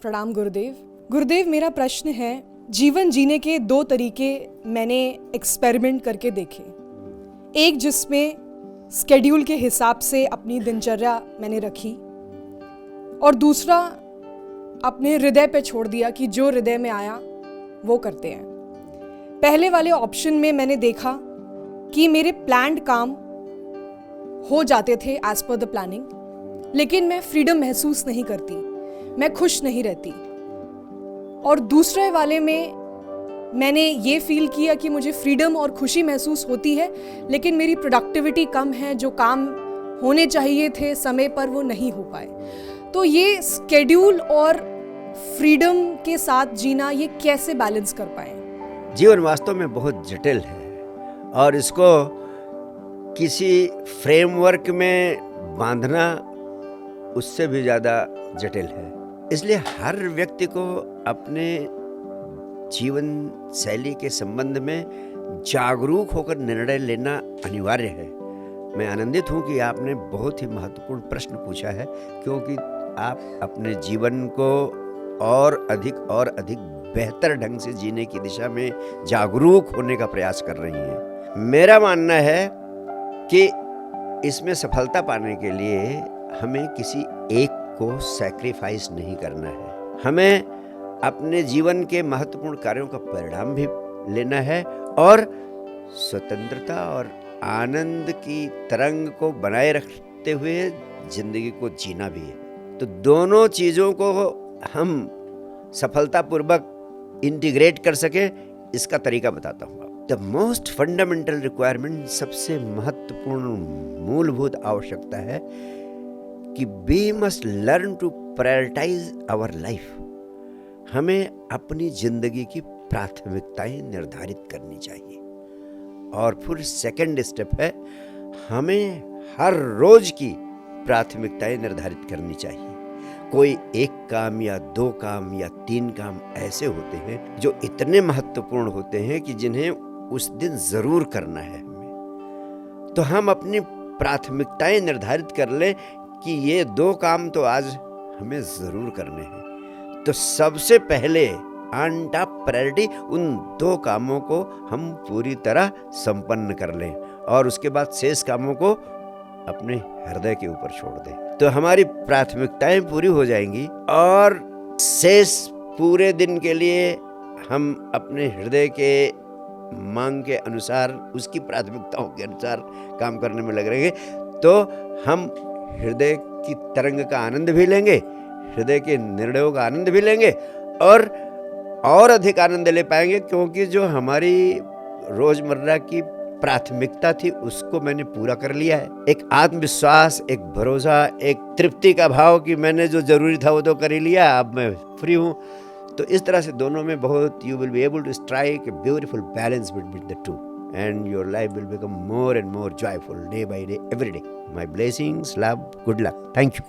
प्रणाम गुरुदेव। गुरुदेव, मेरा प्रश्न है, जीवन जीने के 2 तरीके मैंने एक्सपेरिमेंट करके देखे। एक जिसमें स्केड्यूल के हिसाब से अपनी दिनचर्या मैंने रखी, और दूसरा अपने हृदय पे छोड़ दिया कि जो हृदय में आया वो करते हैं। पहले वाले ऑप्शन में मैंने देखा कि मेरे प्लान्ड काम हो जाते थे एज पर द प्लानिंग, लेकिन मैं फ्रीडम महसूस नहीं करती, मैं खुश नहीं रहती। और दूसरे वाले में मैंने ये फील किया कि मुझे फ्रीडम और खुशी महसूस होती है, लेकिन मेरी प्रोडक्टिविटी कम है, जो काम होने चाहिए थे समय पर वो नहीं हो पाए। तो ये स्केड्यूल और फ्रीडम के साथ जीना, ये कैसे बैलेंस कर पाए? जीवन वास्तव में बहुत जटिल है और इसको किसी फ्रेमवर्क में बांधना उससे भी ज़्यादा जटिल है। इसलिए हर व्यक्ति को अपने जीवन शैली के संबंध में जागरूक होकर निर्णय लेना अनिवार्य है। मैं आनंदित हूँ कि आपने बहुत ही महत्वपूर्ण प्रश्न पूछा है, क्योंकि आप अपने जीवन को और अधिक बेहतर ढंग से जीने की दिशा में जागरूक होने का प्रयास कर रही हैं। मेरा मानना है कि इसमें सफलता पाने के लिए हमें किसी एक को सैक्रिफाइस नहीं करना है। हमें अपने जीवन के महत्वपूर्ण कार्यों का परिणाम भी लेना है और स्वतंत्रता और आनंद की तरंग को बनाए रखते हुए जिंदगी को जीना भी है। तो दोनों चीज़ों को हम सफलतापूर्वक इंटीग्रेट कर सके, इसका तरीका बताता हूँ। द मोस्ट फंडामेंटल रिक्वायरमेंट, सबसे महत्वपूर्ण मूलभूत आवश्यकता है कि we must learn to prioritise our life. हमें अपनी जिंदगी की प्राथमिकताएं निर्धारित करनी चाहिए। और फिर सेकंड स्टेप है, हमें हर रोज की प्राथमिकताएं निर्धारित करनी चाहिए। कोई एक काम या 2 काम या 3 काम ऐसे होते हैं जो इतने महत्वपूर्ण होते हैं कि जिन्हें उस दिन जरूर करना है हमें। तो हम अपनी प्राथमिकताएं निर्धारित कर लें कि ये 2 काम तो आज हमें जरूर करने हैं। तो सबसे पहले ऑन टॉप प्रायोरिटी उन 2 कामों को हम पूरी तरह संपन्न कर लें, और उसके बाद शेष कामों को अपने हृदय के ऊपर छोड़ दें। तो हमारी प्राथमिकताएं पूरी हो जाएंगी और शेष पूरे दिन के लिए हम अपने हृदय के मांग के अनुसार, उसकी प्राथमिकताओं के अनुसार काम करने में लग रहेंगे। तो हम हृदय की तरंग का आनंद भी लेंगे, हृदय के निर्णयों का आनंद भी लेंगे और अधिक आनंद ले पाएंगे, क्योंकि जो हमारी रोजमर्रा की प्राथमिकता थी उसको मैंने पूरा कर लिया है। एक आत्मविश्वास, एक भरोसा, एक तृप्ति का भाव कि मैंने जो जरूरी था वो तो कर ही लिया, अब मैं फ्री हूँ। तो इस तरह से दोनों में बहुत you will be able to strike a beautiful balance between the two, and your life will become more and more joyful day by day, every day. My blessings, love, good luck. Thank you.